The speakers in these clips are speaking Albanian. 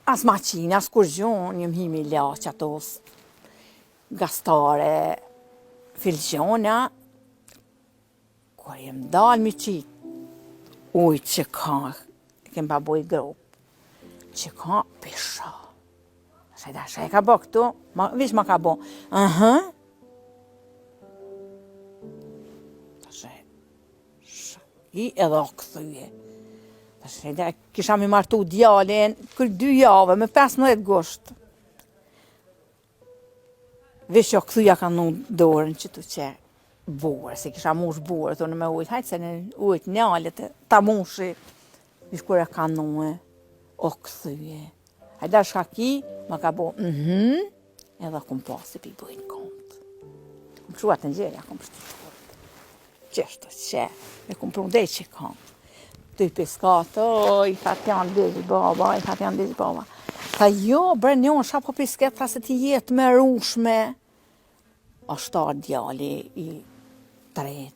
as maqin, as kur gjon, jem himi laq atos, gastare, filgjona, kur jem dal mi qit, ujt që ka, kem pa boj grop, që ka pisha. Shajda, ka bo këtu, vish ma ka bo, i edhe o këthyje. Shajda, kisha mi martu djallin, kër 2 jave, me 15 gusht. Vish o këthyja ka në dorën që tu që burë, se kisha mush burë, të në me ujtë, hajtë se në ujtë njallit, ta mushi, vish kur e ka në o këthyje. Hajda shka ki, ma ka bo, edhe kum pasi pi bujnë kontë. Kum shuat në gjerja, kum shtuat. Qeshtë që, me kum prundej që kontë. Të i piskatë, i fatë janë dhezi baba, Tha jo, bre njonë, shka po pisket, tha se ti jetë me rushme. Ashtar djali i tret.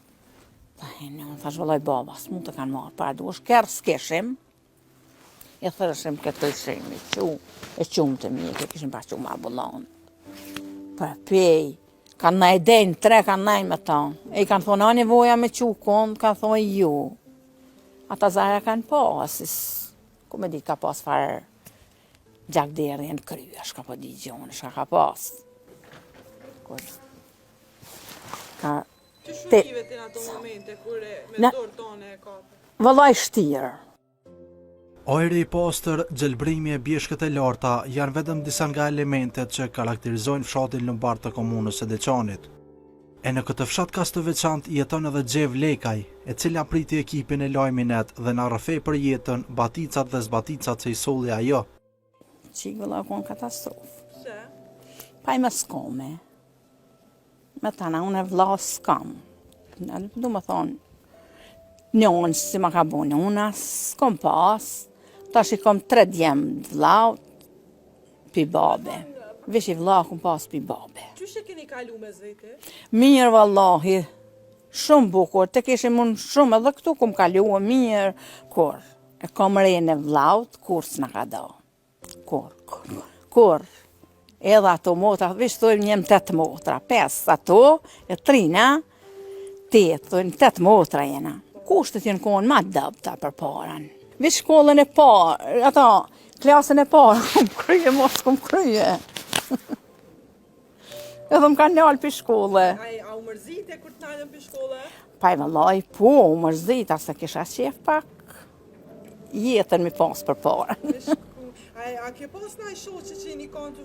Tha njonë, tha shvëlloj baba, s'mu të kanë marë, para duesh, kërë s'keshim. E thërëshim këtë të shemi, e qumë të mjekë, kishim pa qumë ambulant. Për pej, kanë na idejnë, 3 kanë najnë me ta. E i kanë thonë, a nevoja me qukon, kanë thonë ju. Ata zara kanë pasis, ku me di ka pas farë gjakderje në krye, shka po di gjonë, shka ka pas. Që shumive të në ato momente, kure me dorë tonë e kape? Vëllaj shtirë. Ajri i pastër, gjelbrimi e bjeshkët e larta janë vetëm disa nga elementet që karakterizojnë fshatin lëmbar të komunës së Deçanit. E në këtë fshat kas të veçantë jeton edhe Xhev Lekaj, e cila priti ekipin e Lajminet dhe na rrëfej për jetën, baticat dhe zbaticat që i solli ajo. Qikë vëlla konë katastrofë. Pse? Pa i me s'kome. Me tana, unë e vla s'kam. Du me thonë, njonë si ma ka bu njona, s'kom pas. Ta shi kom 3 djemë vlau, pi babe. Vish i vla kom pas pi babe. Qështë e keni kalu me zvete? Mirë vallahi, shumë bukur, të kishim unë shumë, edhe këtu kom kalu mirë, kur. E kom rejnë e vlaut, kur s'na ka da. Kur. Edhe ato motra, vish thojmë njem 8 motra, 5 ato, e 3 na, 8, thojmë 8 motra jena. Kushtet jenë konë ma dëbta për parën. Vish shkollën e parë, ata, klasën e parë, kom kryje, mos kom kryje. Edhe më kanë njallë për shkolle. A u mërzite kur të nalën për shkolle? Pa i vëllaj, po, u mërzita, se kisha qef pak jetën mi pas për parën. A ke pas na i shoqe që i kanë të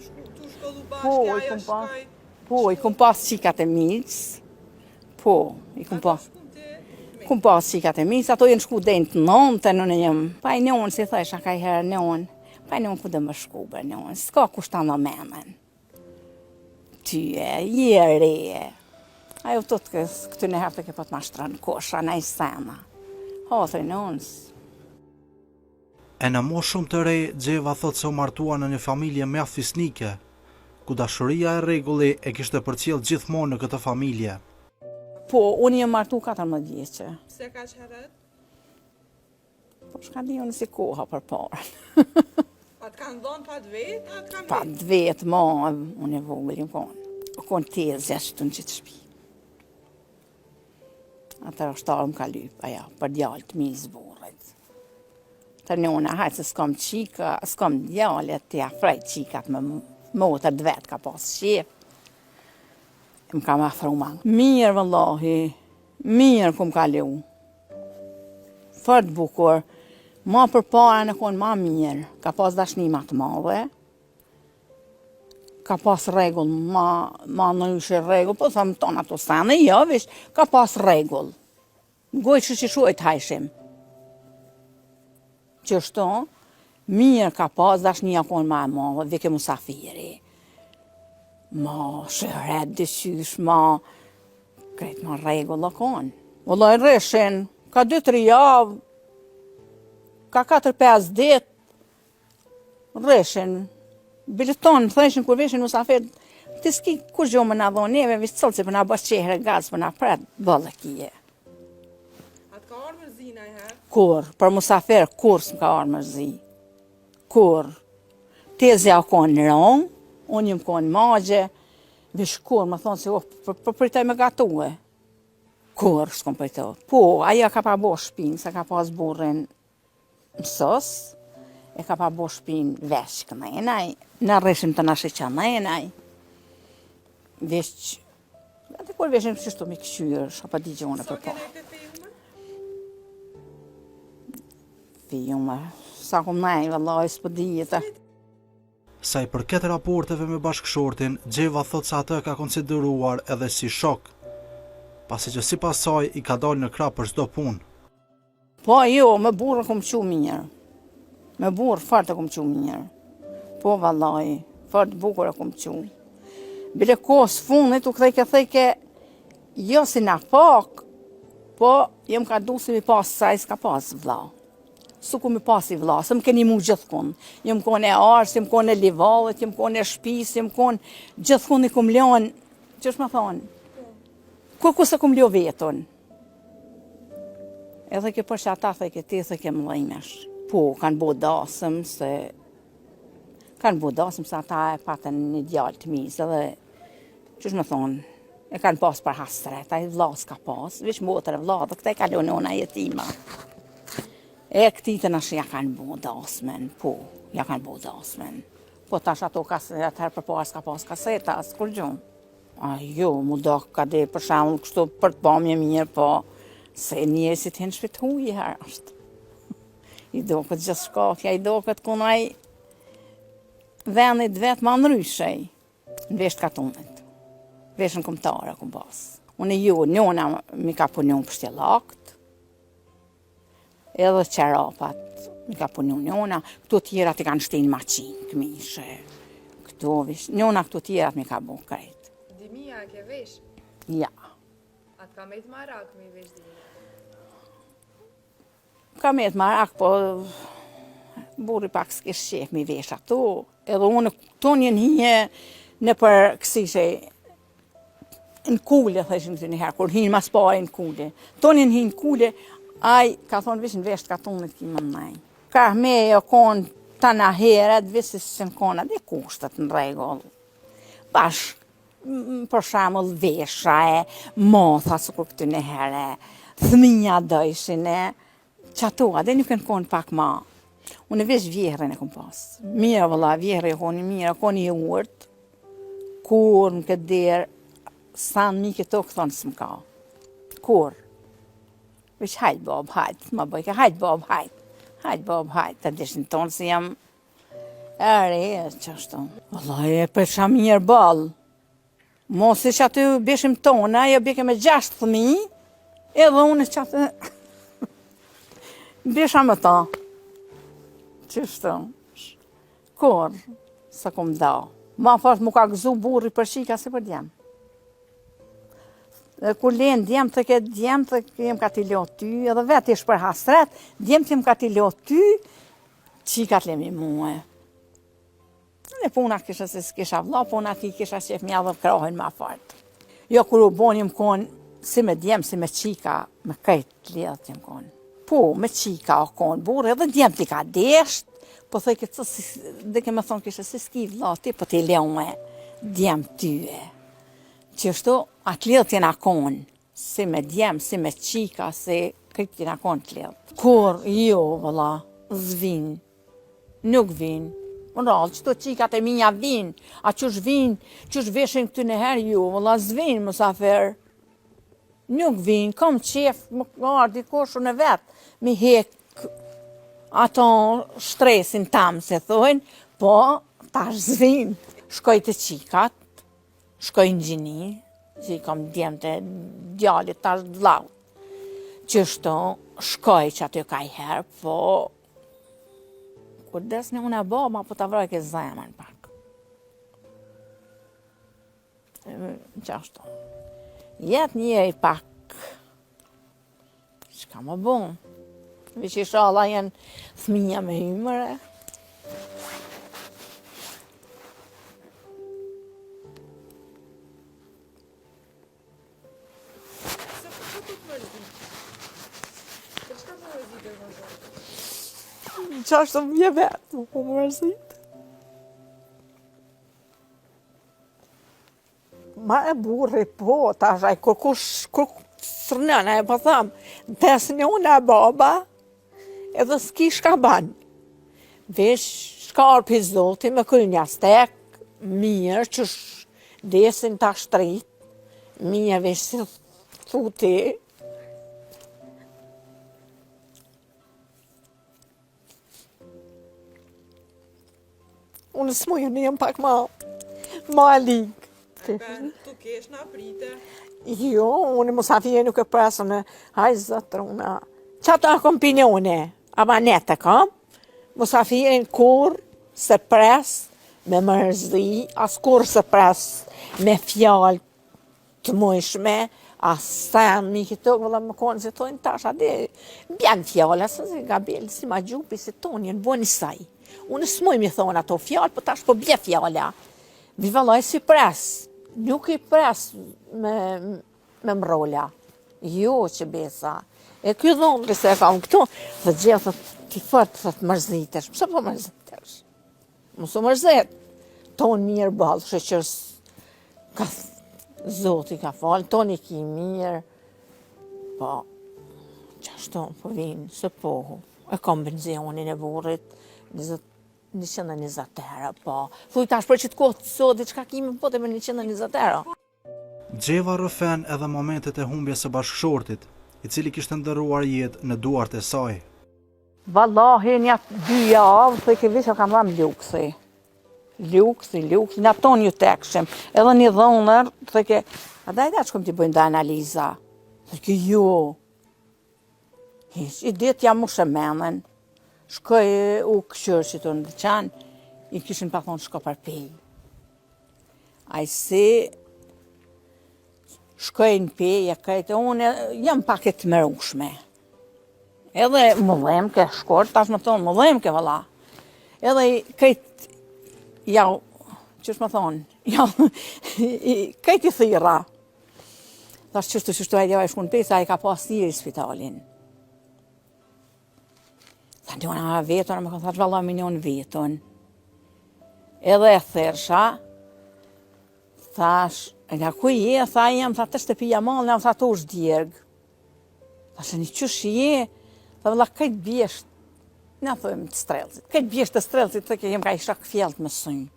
shkollu bashkë, aja shkaj? Po, i kum pas qikat e miqës. Po, i kum pas. Kum pas qikat e miqës, ato jenë shku dejnë të 9, në jem. Pa i njonë, si thësha ka i herë njonë. Pa i njonë ku dhe më shku bër njonë, s'ka kushtan dhe menën. Tyje, jere. Ajo të këtë në herë të ke pot ma shtranë kosha, na i sena. Hathri njonës. E në moshë shumë të re, Xheva thot se u martua në një familje mjaft fisnike, ku dashuria e rregulli e kishte përcjell gjithmonë në këtë familje. Po, unë jem martu 14 vjeqe. Pse ka që heret? Po, shka di unë si koha për parën. A të kanë dhonë pa të vetë, a të kanë Pa të vetë, ma, unë e vogël jem konë. Konë tezja që të në qitë shpi. Atër ashtarë më ka lypë, aja, për djallë të mi zborët. Të njona, hajtë se s'kom qika, s'kom djallë, të ja frej qikat me motër dë vetë ka pas shqip. Më kam afru ma. Mirë, vëllahi, mirë kum ka lu. Fërt bukur, ma për para në konë ma mirë, ka pas dashnima të madhe, ka pas regull, ma në ishe regull, po thëmë tonë ato sene, jo, vish, ka pas regull. Gojë që shuajt hajshim. Qështu, mirë ka pas, dashnia konë ma e madhe, vike musafiri. Ma shëret dëqysh, ma krejt ma regull o konë. Vëllaj rreshin, ka 2-3 javë, ka 4-5 dit, rreshin, bileton, thëshin kur veshin musafir, ti s'ki kur gjo më na dhonë neve, vishë cëllë që për na bës qehere gazë, për na pret, bëllë kije. A të ka arë mërzina i herë? Kur, për musafir, kur s'm ka arë mërzi. Kur. tezja konë rong, unë jëmë konë magje, vishkur më thonë se përpritoj me gatue. Kur s'kom përto. Po, aja ka pa bo shpinë, se ka pas burrin mësos, e ka pa bo shpinë vesh kënenaj, në rreshim të nashi që nënaj, vesh, atë kur veshim qështu me këshyrë, shopa di gjone Sa për po. keni të filme? Fijume, sa kom nej, vëllaj, s'po dijetë. Sa i përket raporteve me bashkëshortin, Gjeva thot se atë ka konsideruar edhe si shok, pasi që sipas saj i ka dalë në krah për çdo punë. Po jo, me burrë kom qu mirë. Me burrë fort e kom qu mirë. Po vallaj, fort bukur e kom qu. Bile kohës fundit u thejke, jo si na pak, po jem ka du si mi pas saj s'ka pas vlla. Su ku mi pas i vlla, se më keni mu gjithkun. Jem kone e arës, jem kone e livallet, jem kone e shpis, jem kone gjithkun i kum lon, që është me thonë, ku se kum ljo vetën. Edhe ke për që ata thejke ti thejke më lejmesh. Po, kanë bo dasëm se ata e patën një djallë të misë, edhe që është me thonë, e kanë pas për hasret, a i vlla s'ka pas, vish motër e vlla, dhe këta i kalon ona jetima. E këti të nash ja kanë bo dasmen, po, ja kanë bo dasmen. Po tash ato atëherë për parë s'ka pas kaseta, as kur gjumë. A jo, mu do ka dhe për shembull kështu për të pamje mirë, po se njerëzit hen shpëtu i herë është. I do këtë gjithë shkakja, i do këtë kunaj vendit vetë ma ndryshej, në vesht katunit, veshën komtare kom pas. Unë jo, njona mi ka punu për shtjellakt, edhe qerapat mi ka punu njona, këto tjerat i kanë shtin maqinë, këmishe, këto vish, njona këto tjerat mi ka bu krejt. Dimia ke vesh? Ja. Atë ka me të marak me vesh dimia? Ka me të marak, po burri pak s'kish qef mi vesh ato. Edhe unë tonë jenë hije në për kësishe në kule, thëshin të njëherë, kur hinë mas pare në kule. Tonë jenë hinë kule, aj ka thonë vish në vesh katunit ki më nëj. Ka me jo konë të në heret, visis që në konë adhe kushtet në regull. Bashkë, për shembull vesha e motha së kur këtë në herë, thminja dojshin e, që ato, adhe nuk e në konë pak ma. Unë e vesh vjehrën e kom pas. Mira vëlla, vjehrë e koni mira, koni e urt, kur në këtë derë, sa në mi këto këthonë së më ka. Kur? Vesh hajtë bob, hajtë, ma bëjke, hajtë bob, hajtë, të deshin tonë si jam ere, që ashtu. Vëlla, e për shamirë balë. Mos e që aty beshim tona, jo beke me 6 fëmijë, edhe unë që aty besha me ta. Qështu? Kur, sa kom da. Ma fort mu ka gëzu burri për shika si për djem. Kur len djem të ke djem të jem ka t'i lo ty, edhe vetë ish për hasret, djem të jem ka t'i lo ty, qikat lemi muë. Në puna kisha se s'kisha vlla, puna ti kisha qef mja dhe krahin ma fort. Jo kur u bonim konë, si me djem, si me qika, me kajt lidhët jem konë. Po, me qika o konë burë, edhe djem t'i ka desht, po thëj këtë dhe ke me thonë kisha se s'ki vlla ti, po t'i leone djem tyje. Qështu, atë lidhët jena konë, si me djem, si me qika, si këtë jena konë t'lidhët. Kur, jo, vëlla, zvin, nuk vin. Unë rallë, qëto qikat e minja vinë, a qësh vinë, qësh veshin këtë në herë ju, vëlla zvinë, mësafer. Nuk vinë, kam qef, më ardi koshën e vetë, mi hek ato shtresin tamë, se thojnë, po, tash zvinë. Shkoj të qikat, shkoj në gjini, që i kam djemë të djallit, tash dlaut. Qështu, shkoj që aty ka i herë, po, kur desni unë e baba, po të vroj ke zemën pak. Qashtu. Jetë njeri pak, që ka më bon? Vish i shala jenë thminja me hymëre. Se për që të mërzit? Për që ka të mërzit e vëzër? Qashtu vje vetë, më mërzit. Ma e burri, po, tash, ai kush sërnën, po tham, tesni unë e baba, edhe s'ki shka ban. Vesh shkarë për zoti me kry një stek, mirë, që desin ta shtrit, mirë vesh si thuti. Unë s'mujë në jem pak ma ligë. Ben, tu kesh na prite. Jo, unë musafirë nuk e presën e hajë zëtruna. Qatë akompinjone, abanete kam, musafirin kur se pres me mërzi, as kur se pres me fjallë të mujshme, as sen mi këto, vëlla më konë se tojnë tash, adi, bjen fjallë, asë se Gabriel, si ma gjupi se tonë, jenë boni saj. Unë s'muj mi thonë ato fjallë, po tash po bje fjalla. Vi vëllaj si pres, nuk i pres me mrolla. Jo që besa. E kjo dhonë se e kam këtu, dhe gjithë ti fëtë të mërzitesh. Pëse po mërzitesh? Mësë mërzit. Tonë mirë balë, shëqërës, zoti ka falë, tonë i ki mirë. Po, qashtu po vinë, se pohu. E kom benzionin e burrit, 120 euro, po. Thuj tash për që të kohë të sot, diçka kime po të me 120 euro. Gjeva rëfen edhe momentet e humbjes së bashkëshortit, i cili kishte ndërruar jetë në duart e saj. Vallahi, një 2 javë, të ke vishë kam dhamë luksi. Luksi, në tonë ju tekshim. Edhe një dhonër, të ke, a dajta që kom t'i bëjnë da analiza. Të ke jo. I ditë jam mu shëmenën. Shkoj u këshërë që të në dëqanë, i kishin pa thonë shko për pej. A i si, shkoj në pej, e kajtë, unë jam pak e të mërushme. Edhe më dhem ke shkort, tash më thonë, më dhem ke vëlla. Edhe kajtë, jau, qësh më thonë, jau, kajtë i thira. Tash qështu e djeva i shku në pej, sa i ka pas njëri i spitalin. Tha njona vetën, më ka thash valla minion vetën. Edhe e thersha, thash, e nga ku je, tha jem, tha të shtëpia malë, jam tha të është djergë. Thash e një qësh je, tha valla kajtë bjesht, në thëmë të strelësit, kajtë bjesht të strelësit, të ke jem ka i shak fjellët më sënjë.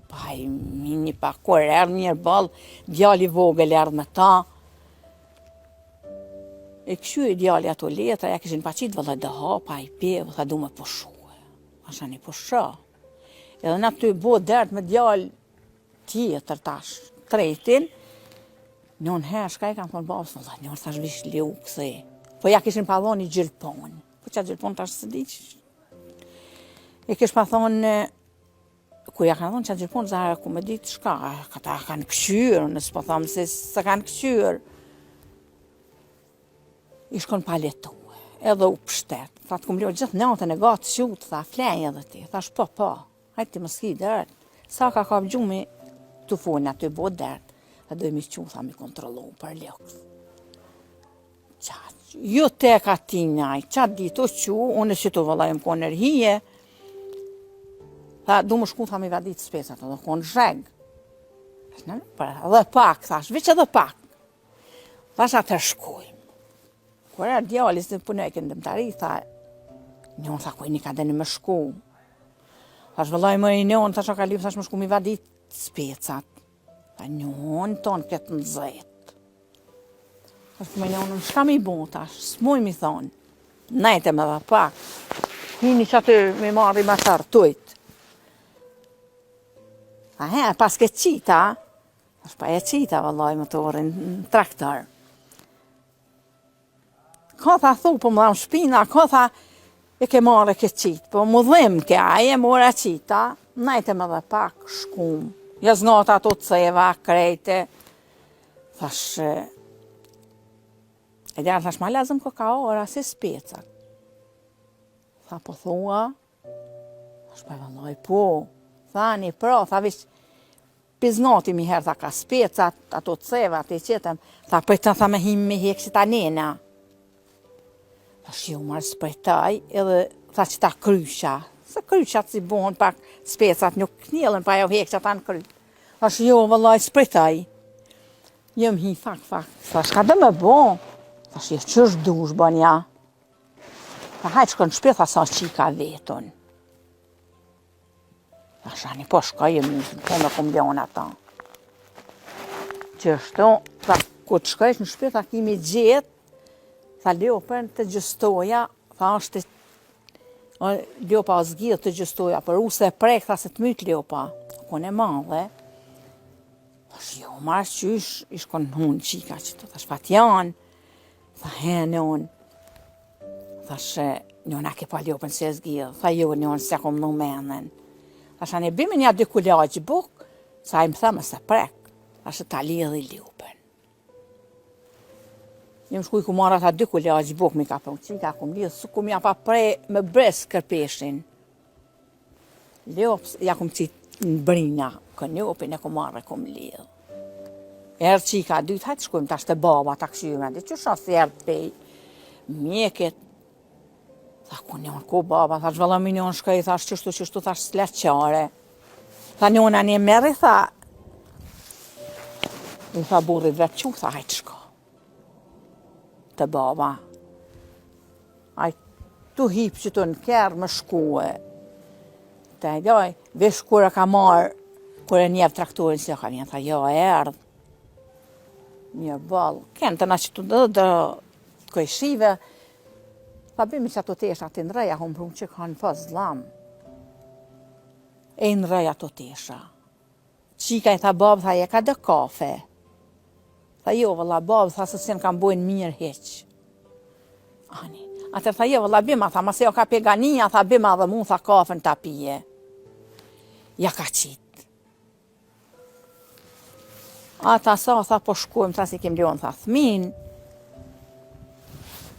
Pa i mini pa kur erë njërë balë, djali vogël erë me ta. E këshu e djali ato letra, ja kishin pa qitë vëllë dhe hapa, i pevë, tha du me poshuë. Asha një posha. Edhe në aty bo dert me djali tjetër tash, tretin, njën herë shka i kam thonë babës, vëllë, njën thash vish liu këthi. Po ja kishin pa thonë i gjilpon. Po që gjilpon tash së di që. E kish pa thonë, ku ja kanë thonë që gjilpon, zahra ku me ditë shka, këta kanë këshyrë, nësë po thamë se së kanë këshyrë. I shkon pa letu, edhe u pështet. Tha të kumlio gjithë natën e gatë shutë, tha flenjë edhe ti. Thash po, hajtë ti më s'ki dërët. Sa ka kap gjumi të fone aty bo dërët, dhe dojmë i qu, tha mi kontrolu për lëks. Qatë, jo te ka ti njaj, qatë ditë o qu, unë që të vëllaj më konë nërhije, tha du më shku, tha mi vadit spesat, edhe konë zhegë. Dhe pak, thash, veç edhe pak. Thash atë shkujmë. Kur e djali se punoj kënë dëmtari, tha, njën tha kuj një ka deni me shku. Thash vëllaj më i njën, thash o ka lipë, thash më shku mi vadit specat. Tha njën tonë këtë në zetë. Thash më i njën, në shka mi bo, thash, s'muj mi thonë. Najte me dhe pak. Hini që aty mi marri ma tërë tujtë. Tha he, pas ke qita, thash pa e qita vëllaj më të orin në traktor. Ka tha thu, po më dhamë shpina, ka tha, e ke marrë ke qitë, po më dhimë ke aje, mora qita, najte me dhe pak shkum. Jas ngata ato ceva, krejte. Thash, e djarë thash, ma lazëm kokaora, si specat. Tha, po thua, thash, pa vëlloj, po, thani, pro, tha vish, piznati mi herë, tha, ka specat, ato ceva, te qetem, tha, për të tha me him me hek si ta nena. Thash, jo marë s'përtaj, edhe tha që ta krysha, se kryqat si bohen pak specat nuk knjellën, pa jo hek që ata në kryq. Thash jo, vëllaj, spritaj. Jem hi fak. Thash, ka dhe me bo? Thash, jo, që është dush, banja? Tha, hajtë shkën shprit, tha, sa qika vetën. Thash, ani, po shka, jem njësën, po me kum ljon ata. Qështu, tha, ku të shkajsh në shprit, tha, kimi gjetë, tha, leo për të gjëstoja, tha, është Leopa o zgjidhë të gjëstoja, për use e prek, tha se të mytë Leopa. Kone madhe. Thash, jo, marrë qysh, ishkon hunë qika që të, thash, Fatjan. Tha, he, njën. Thash, njën a ke pa Leopën se e zgjidhë. Tha, jo, njën se kom në menen. Thash, anë e bimi një dy kulaqë buk, sa i më thëmë se prek. Thash, ta lidhi Leopën. Jem shkuj ku marrë ata dy kulaqë buk mi ka për qika, kum lidhë, su kum ja pa prej me bres kërpeshin. Leop, ja kum qitë në brina, kën Leopin e kum marrë e kum lidhë. Erë qika, dytë, hajtë shkujmë tash të baba, ta këshyme, dhe që shasë erë pej, mjekit. Tha, ku njën, ku baba, thash, vëllami njën shkaj, thash, qështu, thash, sleqare. Tha, njën a një meri, tha, i tha burrit vetë që, tha, hajtë shko. Të baba. Aj, tu hip që të në kërë më shkue. Të joj, vesh kura ka marë, kura njevë traktorin se ka vjen, tha, jo, e erdhë. Një balë, kënë të na që të dhe kojshive, tha, bimi që ato tesha të në reja, humë prunë që kanë pas zlam. E në reja ato tesha. Qika i tha, babë, tha, je ka dë kafe. Tha, jo, vëlla, babë, tha, se sen kam bojnë mirë heq. Ani, atër tha, jo, vëlla, bima, tha, ma se jo ka pegania, tha, bima dhe mu, tha, kafen ta pije. Ja ka qitë. Ata sa, tha, po shkojmë, tha, si kem ljonë, tha, thmin.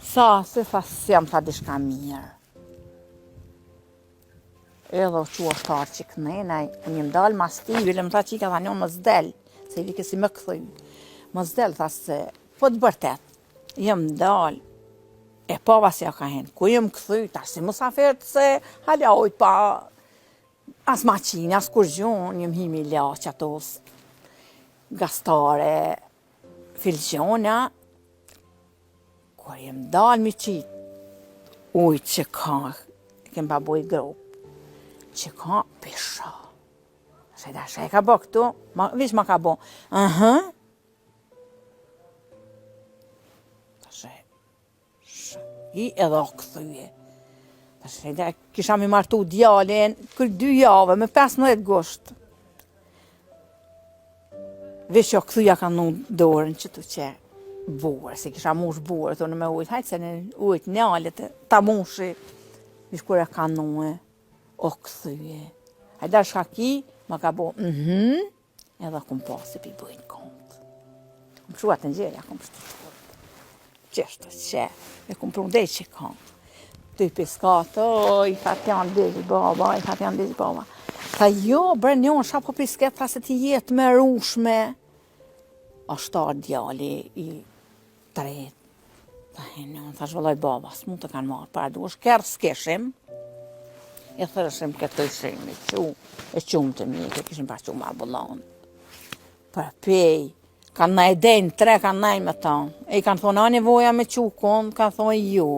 Sa, se, tha, sem, tha, dishka mirë. Edhe u qua shtarë që kënenaj, unë jem dalë mas ti, vilëm, tha, qika, tha, njën më zdel, se i vike si më këthuj. Më zdel, tha, se, po të bërtet, jem dalë, e pava se ja ka hen, ku jem këthuj, ta si musafert, se halja ojt pa, as maqini, as kur gjonë, jem himi laqë atos, gastare, filgjona, kur jem dalë mi qitë, ujtë që ka, kem pa boj grop, që ka pisha. Se da shë e ka bo këtu, vish ma ka bo, I edhe o këthuje. Kisha mi martu djallin, kërë 2 jave, me 15 gusht. Vesh o këthuja ka në dorën që të që borë, se kisha mush borë, të në me ujtë, hajtë se në ujtë njallit, ta mushi, vish kërë ka në o këthuje. Hajda shka ki, ma ka bo, edhe kum pasi pi bëjnë kontë. Kum shuat në gjerja, kum shtu. Qeshtë që, e kum pru ndej që ka. Të i piskatë, i Fatjan dhezi baba, Tha jo, bre njën, sha po pisket, tha se ti jetë me rushme. A shtar djali i tret. Tha njën, tha shvëlloj baba, s'mu të kanë marë, para duesh, kërë s'keshim. E thërëshim këtë të ishimi, e qumë të mi, ke kishim pa qumë arbullonë. Për pej. Kanë na e denë, 3 kanë najnë me ta. E i kanë thonë, a nevoja me qukon, kanë thonë ju.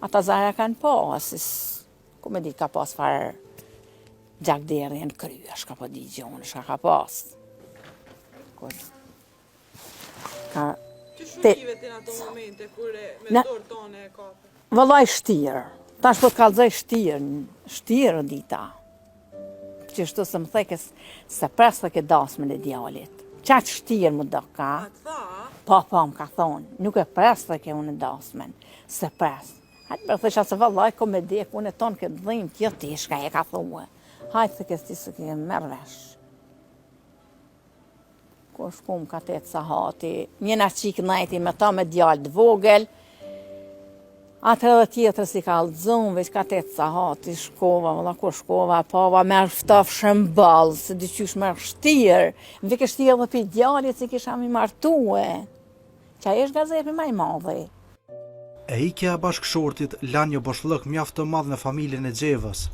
Ata zara kanë pasis. Ku me di ka pas farë gjakderi në krya, shka po di gjonë, shka ka pas. Që shukive ti në ato momente, kure me dorë tonë e kape? Vëllaj shtirë. Tash po të kalzoj shtirë dita. Qështu se më thekes se pres të ke dasmën e djalit. Qatë shtirë më do ka. A të tha? Po, më ka thonë. Nuk e pres të ke unë dasmën. Se pres. Hajtë për thësha se vëllaj ko me dek, unë e tonë këtë dhimë, kjo ti shka e ka thuë. Hajtë të kësti se ke merë vesh. Ko shkum ka të sa hati. Njëna qikë najti me ta me djallë të vogël. Atër edhe tjetër si ka lëzun, veç ka të sa hati, shkova, vëlla kur shkova, pava merë ftaf shëmbal, se dyqysh merë shtirë. Më vike shtirë dhe pi djallit si kisha mi martue. Qa esh gazepi maj madhe. E ikja e bashkëshortit lan një boshllëk mjaft të madh në familjen e Xhevës.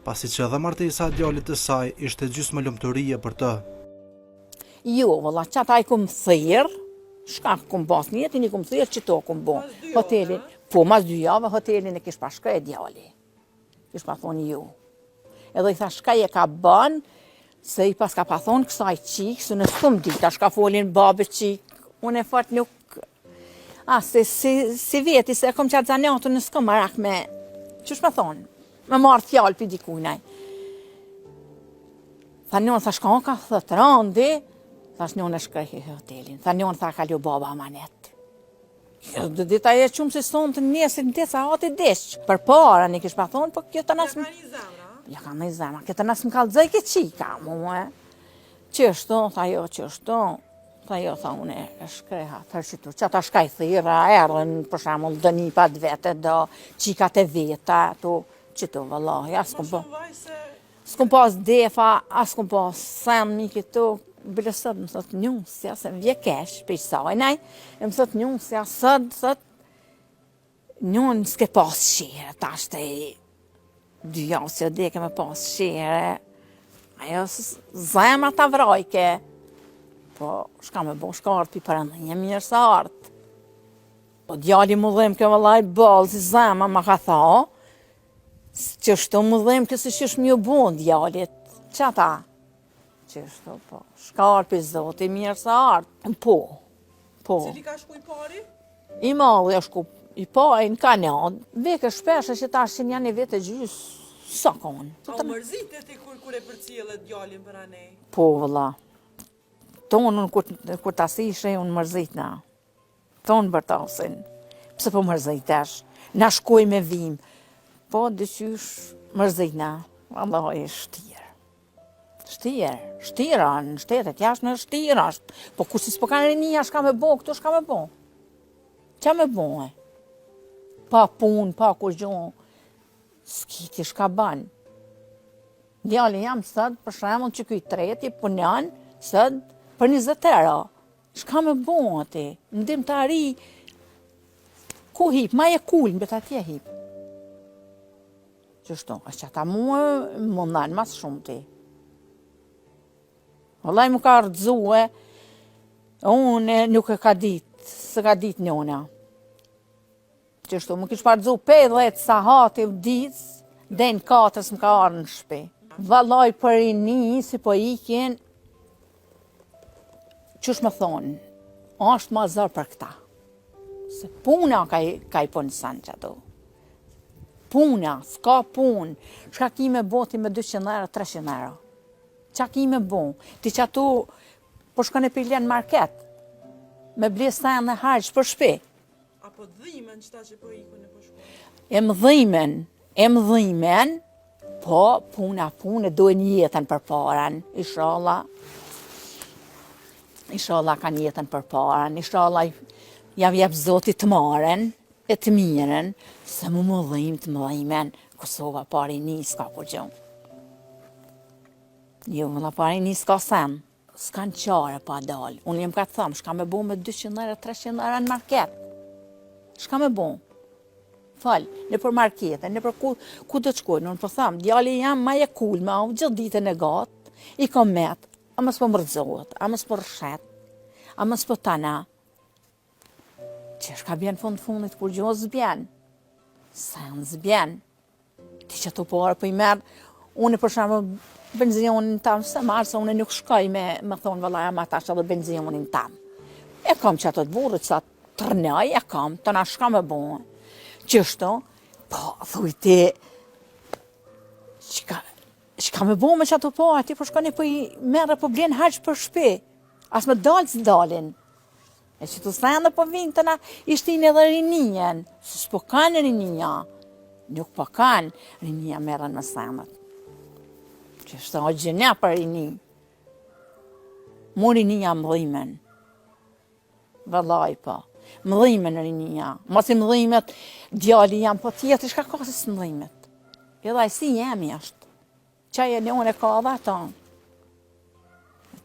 pasi që edhe martesa e djalit të saj ishte gjysmë lumturie për të. Jo, valla, qata i kum thirr, shka kum bas një jetin i kum thirr që to kum bo. Mas 2 javë, Hotelin, po mas 2 javë hotelin e kish pa shkaj djali. Kish pa thonë jo. Edhe i tha shkaj e ka bën, se i pas ka pa thonë kësaj qik, së në stum dita, shka folin babë qik, unë e fort nuk, si veti, se kom qatë zanjatu në s'kom marak me, qësh me thonë, me marrë fjallë për dikujnaj. Tha njën, tha shka ka, thët randi, thash njën e shkërhi hotelin, tha njën, tha ka ljo baba amanet. Dhe dita e qumë se sonë të njesit në tesa ati deshq. Për para një kish pa thonë, po kjo të Ja nasë... ka një zemra. Ja ka një zemra, kjo të nasë më kalë dzej ke qika, mu e. Qështu, tha jo, qështu. Tha jo, tha une, e shkreha, tërqitu, që ata shkaj thira, erën, për shemull, dë një pat vete, do qikat e veta, tu, qëtu, vëllahi, as kum po. Shumë vaj se S'kum pas defa, as kum pas sen mi këtu, bile sot më thot njësja, se më vje kesh, për i sajnaj, e më thot njësja, sot, njën s'ke pas shire, ta shte i 2 javë që deke me pas shire, ajo zemra ta vrajke, po shka me bo, shka artë pi përëndinje mirë sa artë. Po djali mu dhem ke vëllaj balë, si zemra ma ka tha, që shto mu dhem kësi shish mjë bon djalit, që ta? Qështu, po, shkarë për zoti, mirë sa artë. Po. cili ka shku i pari? I malli është ku, i pari në kanal, veke shpeshe që ta është që janë i vete gjysë, sa konë. A u mërzite ti kur e përcjellë djalin për anej? Po, vëlla. Tonë, kur ta si ishe, unë mërzitna. Tonë bërtasin. Pse po mërzitesh? Na shkoj me vim. Po, dëqysh mërzitna. Allah e shtirë. Shtira, në shtetet jashtë në shtira. Po kur si s'po kanë rinia, shka me bo, këtu shka me bo. Qa me bo, e? Pa pun, pa kur gjohë. S'kiti shka ban. Djali jam sëd, për shemull që kuj treti, punan, sëd, për 20 euro. Shka me bo, ati? Ndim të ari, ku hip, ma e kul, në bet atje hip. Qështu, është që ata mua më ndanë mas shumë ti. Vëllaj mu ka rëdzue, unë nuk e ka ditë, së ka ditë njona. Qështu, më kish pa rëdzu 50 sahati u ditës, den 4 më ka arë në shpi. Vëllaj për i një, si po ikin, qësh më thonë, është ma zërë për këta. Se puna ka i punë sanë që ato. Puna, s'ka punë. Shka ki me boti me 200 euro, 300 euro. Qa ki me bo? Ti që atu, po shkone për ljenë market, me blesajnë dhe harqë për shpi. Apo dhimen qëta që po ikën e po shkoj? E më dhimen, po punë, dojnë jetën për paran, Inshallah kanë jetën për paran, inshallah jam jep zotit të maren, e të miren, se mu më dhim të më dhimen, Kosova pari një s'ka po gjonë. Jo, më la pari një s'ka sen, s'kan qare pa dalë. Unë jem ka të thamë, shka me bo me 200 euro, 300 euro në market. Shka me bo? Falë, në për markete, në për ku të qkojnë, unë për thamë, djali jam ma e kul, ma u gjithë ditën e gatë, i kom metë, a mësë për mërdzohet, a mësë për rrshet, a mësë për tana. Që shka bjenë fundit, kur gjohë zbjenë, sen zbjenë. Ti që të porë për i merë, unë për shamë benzionin tam, se marë, se unë nuk shkoj me thonë vëllaja ma tash edhe benzionin tam. E kam që ato të burët, sa të rënaj, e kam, të na shka me bo. Qështu, po, thuj ti, shka me bo me që ato po, ati për shkoni për i merë për blenë haqë për shpi. As me dalë që dalin. E që të sene për vinë të na ishtin edhe rinjen, se s'po kanë rinja. Nuk po kanë rinja merën me senet. Që shtë o gjënja për rini. Mu rinja më dhimen. Vëllaj po. Më dhimen rinja. Mos i më dhimet, djali jam, po tjetër shka ka si së më dhimet. Edhe a si jemi është. Qaj e njone ka dhe ata.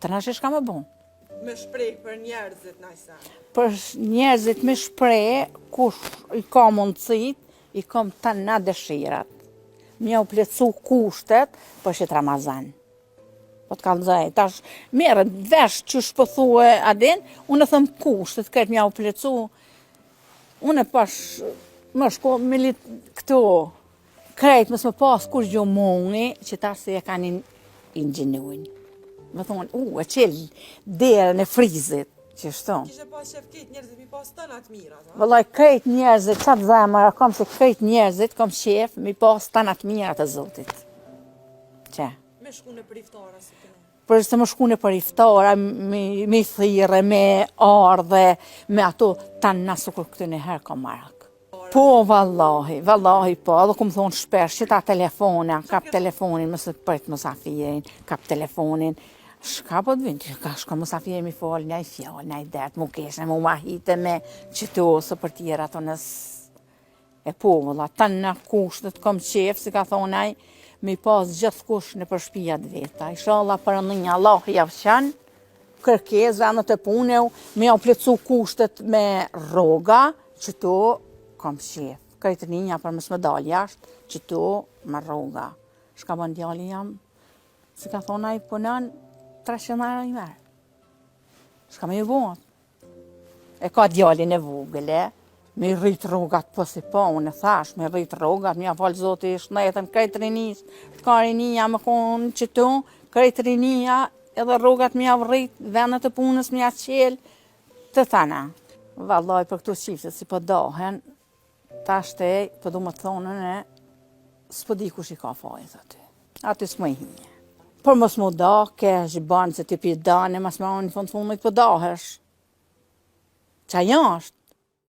Të nashë shka me bon. Me shprej për njerëzit najsa. Për njerëzit me shprej, kush i ka mundësit, i kam të na dëshirat. Mja u plecu kushtet për shit Ramazan. Po të kalëzaj, tash merët vesh që shpëthue adin, unë thëm kushtet, këtë mja u plecu. Unë pash, më shko, milit këto, krejt mësë më pas kush gjo mungi, që tash se e kanë ingjinuin. Më thonë, e qelë derën e frizit, që shto. Kishe pas shef këtë njerëzit mi pas tënat mirat, ha? Vëllaj, krejt njerëzit, qatë zemër, kam se krejt njerëzit, kam shef, mi pas tanat mirat e Zotit. Që? Me shkune për iftara si të ne. Për se më shkune për iftara, me thire, me ardhe, me ato tanë nasukur këtë një herë kam marak. Po, vallahi po, edhe ku më thonë shpesh, që ta telefona, kap telefonin, mësë të përt mësafirin, kap telefonin, shka po të vind, ka shka mësafirin mi folë, njaj fjallë, njaj dertë, mu keshe, mu mahite me qëto, së për tjera të nës. E po, valla, tanë në kushtet kom qef, si ka thonaj, mi pas gjithë kush në përshpijat veta. Inshallah për në një Allah javëshan, kërkez, vendet e puneu, me jau plecu kushtet me rroga, qëto kom qef. Krejtë një për mësë më dalë jashtë, qëto me rroga. Shka bën djali jam, si ka thonaj punën, 300 euro i merë. Shka me ju bon? E ka djalin e vogële, me rrit rrogat po si po, unë thash, me rrit rrogat, mja falë Zoti shnetën, krejtë rinis, të ka rinia me konë qëtu, krejtë rinia, edhe rrogat mja rrit, vendet e punës mja qelë, të thana. Vallaj për këtu qiftet si po dohen, ta shtej, po du më të thonën e, s'po di kush i ka fajt aty. Aty s'më i hinje. Por mos mu da, kesh banë se ti pi dane, mas me anë në fundit po dahesh. Qa jashtë?